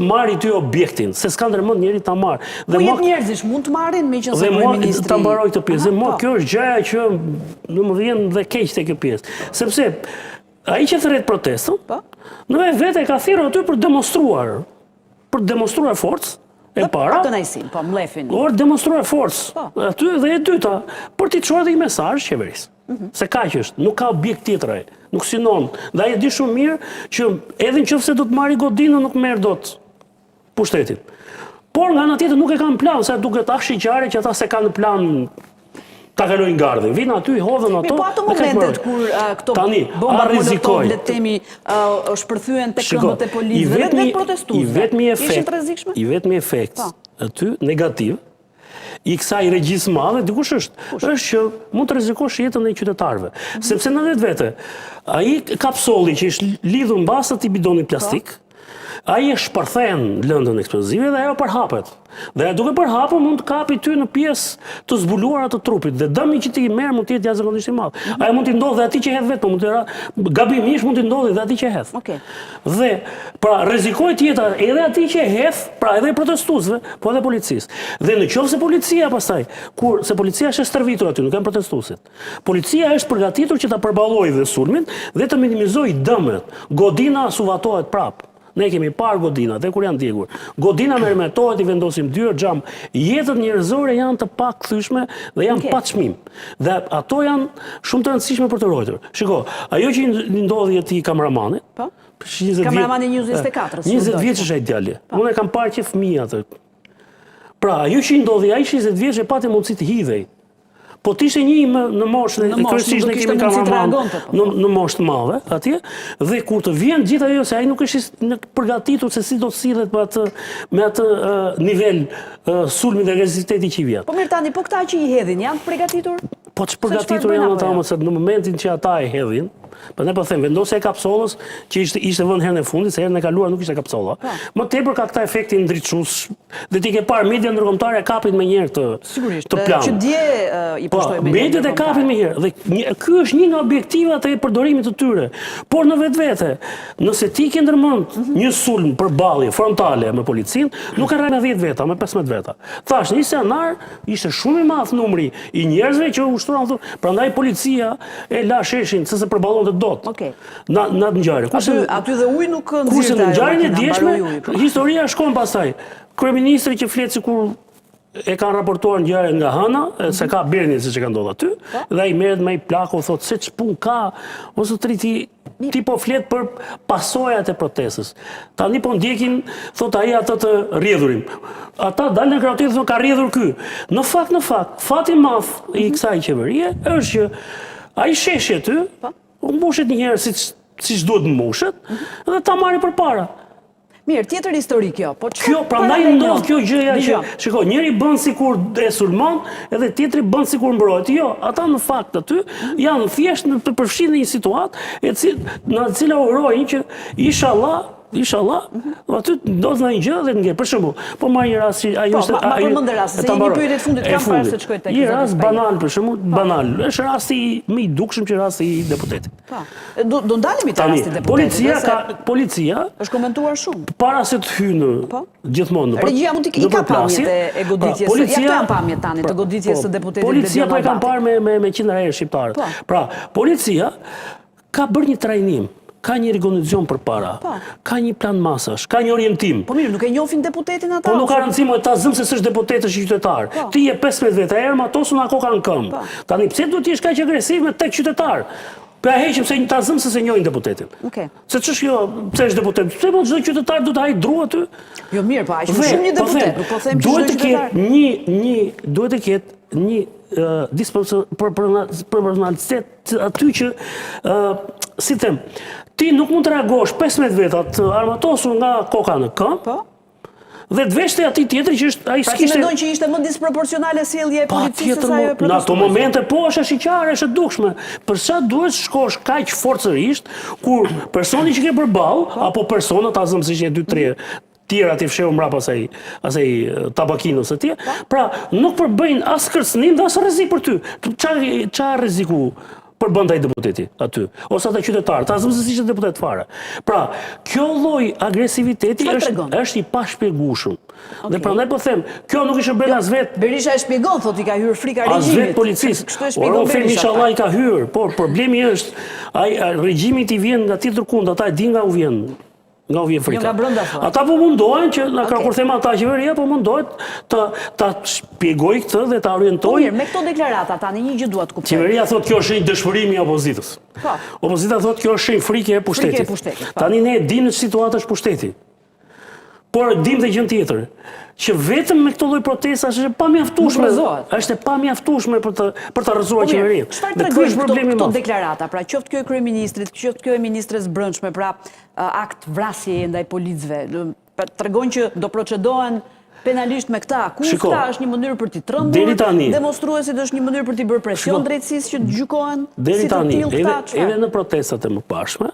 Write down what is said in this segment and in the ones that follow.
marri ty objektin, se s'ka ndërmend njeri ta marr. Po jetë njerëzish mund të marrin me qenë se ministri. Ta mbaroj këtë pjesë. Dhe kjo është gjëja që më vjen dhe keq te kjo pjesë. Sepse ai që thret protestën, në vetë ka thirrur aty për demonstruar forcë e para. Të najsin, po mlefin. Por demonstruar forcë aty dhe e dyta për t'i çuar një mesazh qeverisë. Se kaq është, nuk ka objekt tjetër ai, nuk synon. Dhe ai e di shumë mirë që edhe nëse do të marrë godinën nuk merr dot pushtetin. Por nga ana tjetër nuk e kanë plan, sa duket ashigare që ata se kanë plan ta kalojnë gardhin. Vinë aty, hodhën ato. Po ato momentet kur këto bomba molotov le të themi shpërthyen tek këmbët e policëve dhe protestuesve. I vetmi efekt aty negativ i kësaj regjisë madhe, dikush është që mund të rrezikosh jetën e qytetarëve. Sepse në vetvete, ai kapsolli që është lidhur mbas atij bidonit plastik, ai e shpërthen lëndën eksplozive dhe ajo përhapet. Dhe duke përhapur mund të kapi ty në pjesë të zbuluara të trupit dhe dëmi që ti merr mund të jetë jashtëzakonisht i madh. Ai mund të ndodhë atij që hedh vetëm, mund të gabimisht mund të ndodhë edhe atij që hedh. Dhe pra rrezikohet jeta edhe atij që hedh, pra edhe protestuesve, po edhe policisë. Dhe nëse policia pastaj, se policia është stërvitur aty, nuk janë protestuesit. Policia është përgatitur që ta përballojë dhe sulmin dhe të minimizojë dëmet. Godina suvatohet prapë. Ne kemi parë godinat, dhe kur janë djegur. Godina me remetohet, i vendosim dyert, xham. Jetët njerëzore janë të pakkthyeshme dhe janë pa çmim. Dhe ato janë shumë të rëndësishme për të ruajtur. Shiko, ajo që ndodhi atij kameramanit. Kameramani 24. 20 vjeç është ai djali. Unë e kam parë që fëmijë atë. Pra, ajo që ndodhi, ai 20 vjeç e pati mundësi të hidhej. Po t'ishte një në moshë, kryesisht ne kemi kameraman në moshë të madhe atje, dhe kur të vjen gjithë ajo se ai nuk është përgatitur se si do të sillet me atë nivel sulmi dhe rezistenti që i vjen. Po mirë tani, po këta që i hedhin janë përgatitur? Po që përgatitur janë ata, se në momentin që ata e hedhin, për ne po them, vendosja e kapsollës, që ishte vënë herën e fundit, se herën e kaluar nuk ishte kapsolla. Më tepër ka këta efektin ndriçues, dhe ti ke parë media ndërkombëtare kapin më njëherë të plan. Që dje i pushtoi media. Mediat e kapin më njëherë, dhe ky është një nga objektivat e përdorimit të tyre. Por në vetvete, nëse ti ke ndërmend një sulm përballje frontale me policinë, nuk ka rënë 10 veta, me 15 veta. Thash, në janar ishte shumë i madh numri i njerëzve që ushtruan, prandaj policia e la sheshin se përballon dot. Në ngjarje. Aty dhe uji nuk nxirrte. Kurse në ngjarjen e djeshme, historia shkon pastaj. Kryeministri që flet sikur e kanë raportuar ngjarjen nga Hana, se ka Berni siç e ka ndodhur aty, dhe ai merret me plako thotë se ç'pun ka, ose ti po flet për pasojat e protestës. Tani po ndjekin, thot ai atë të rrjedhurin. Ata dalën në krahatim thonë ka rrjedhur ky. Në fakt, fati i madh i kësaj qeverie është që ai sheshi aty, mbushet një herë siç duhet mbushet, dhe ta marri përpara. Mirë, tjetër histori kjo. Kjo, prandaj ndodh kjo gjëja që, shiko, njëri bën sikur e sulmon, edhe tjetri bën sikur mbrohet. Jo, ata në fakt aty janë thjesht në përfshirje në një situatë në cila urojnë që inshallah, aty do të ndonjë gjë dhe të ngel. Për shembull, po marr një rast që ajo është ma përmend rast, se një pyetje të fundit kam parë se shkoi tek. Një rast banal për shembull, banal. Është rasti më i dukshëm që rasti i deputetit. Do ndalemi te rasti i deputetit. Policia është komentuar shumë. Para se të hyjë gjithmonë në regjia mund të i ka pamjet e goditjes. Ja këto janë pamjet tani të goditjes së deputetit. Policia po e kanë parë me qindra herë shqiptarët. Pra, policia ka bërë një trajnim. Ka një rikondicion për para, ka një plan masash, ka një orientim. Po mirë, nuk e njohin deputetin ata? Po nuk ka rëndësi më ta zëm se s'është deputet, është qytetar. Ti je 15 veta erë, ma tosun ako kanë këmbë. Tani pse duhet të jesh kaq agresiv me tek qytetar? Po ja heqim se ta zëm se njohin deputetin. Se ç'është jo, pse është deputet? Pse po çdo qytetar duhet të hajë dru aty? Jo mirë, po ai është shumë një deputet, po them që duhet të ketë një disproporcionalitet aty që si them, ti nuk mund të reagosh 15 veta të armatosur nga koka në këmbë, dhe të veshte atij tjetër që është ai s'kishte. Pra mendon që ishte më disproporcionale sjellja e policisë se ajo e protestuesve? Në ato momente po është shiqare, është e dukshme. Për sa duhet shkosh kaq forcërisht kur personi që ke përballë apo persona ta zëm siç e 2-3 tjera të fshehur mbrapa asaj tabakinës së tij. Pra nuk përbëjnë as kërcënim dhe as rrezik për ty. Çfarë rreziku përbën ai deputeti aty, ose ata qytetarë, ta asë ishte deputet fare. Pra, kjo lloj agresiviteti është i pashpjegueshëm. Dhe prandaj po them, kjo nuk ishte bërë as vetë. Berisha e shpjegon, thotë i ka hyrë frika regjimit. As vetë policisë. Kështu e shpjegon Berisha. Inshallah i ka hyrë, por problemi është regjimit i vjen nga tjetër kund, ata e din nga u vjen. Nga u vjen frika. Nga brenda fort. Ata po mundohen që kur them ata qeveria po mundohet ta shpjegoj këtë dhe ta orientoj. Mirë, me këto deklarata tani një gjë dua të kuptoj. Qeveria thotë kjo është shenjë dëshpërimi i opozitës. Opozita thotë kjo është shenjë frike e pushtetit. Tani ne dimë në situatë është pushteti. Por dim dhe gjën tjetër, që vetëm me këtë lloj protestash është e pamjaftueshme për të rrëzuar qeverinë. Dhe ky është problemi këto deklarata, pra qoftë kjo e kryeministrit, qoftë kjo e ministres brendshme, pra akt vrasjeje ndaj policëve, tregon që do procedohen penalisht me këta. Këta është një mënyrë për t'i trembur, demonstruesit është një mënyrë për t'i bërë presion drejtësisë që të gjykohen si të tillë këta. Edhe në protestat e mëparshme,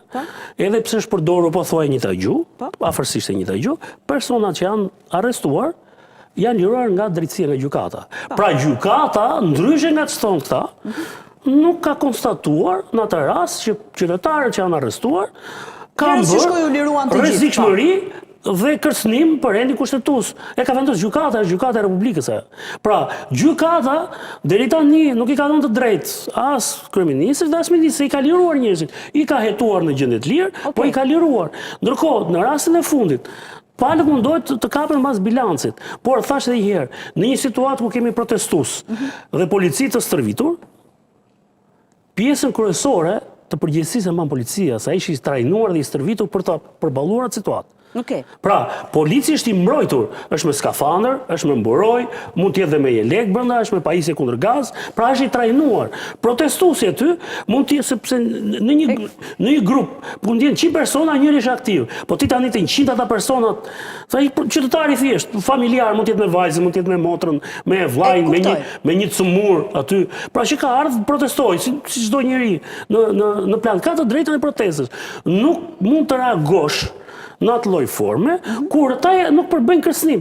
edhe pse është përdorur po thuaj njëjta gjuhë, afërsisht e njëjta gjuhë, personat që janë arrestuar janë liruar nga drejtësia, nga gjykata. Pra gjykata, ndryshe nga ç'thon këta, nuk ka konstatuar në atë rast që qytetarët që janë arrestuar kanë bërë rrezikshmëri dhe kërcënim për endi kushtetues. E ka vendosur gjykata, është gjykata e Republikës. Pra, gjykata deri tani nuk i ka dhënë të drejtë as kryeministrit, as ministrit, i ka liruar njerëzit. I ka hetuar në gjendje të lirë, po i ka liruar. Ndërkohë, në rastin e fundit, palët mundohet të kapen mbas bilancit. Por thash edhe një herë, në një situatë ku kemi protestues dhe polici të stërvitur, pjesën kryesore të përgjegjësisë e mban policia, sa ishi i trajnuar dhe i stërvitur për të përballuar atë situatë. Pra, polici është i mbrojtur, është me skafandër, është me mburoj, mund t'jetë dhe me jelek brenda, është me pajisje kundër gaz, pra është i trajnuar. Protestuesi aty mund t'jetë sepse në një grup, mund t'jenë 100 persona, njëri është aktiv, po ti tani të 100 ata personat, qytetari thjesht, familjar, mund t'jetë me vajzën, mund t'jetë me motrën, me vllajën, me një cumur aty. Pra që ka ardhur protestoj, si çdo njeri në plan, ka të drejtën e protestës. Nuk mund të reagosh në atë lloj forme, kur ata nuk përbëjnë kërcënim.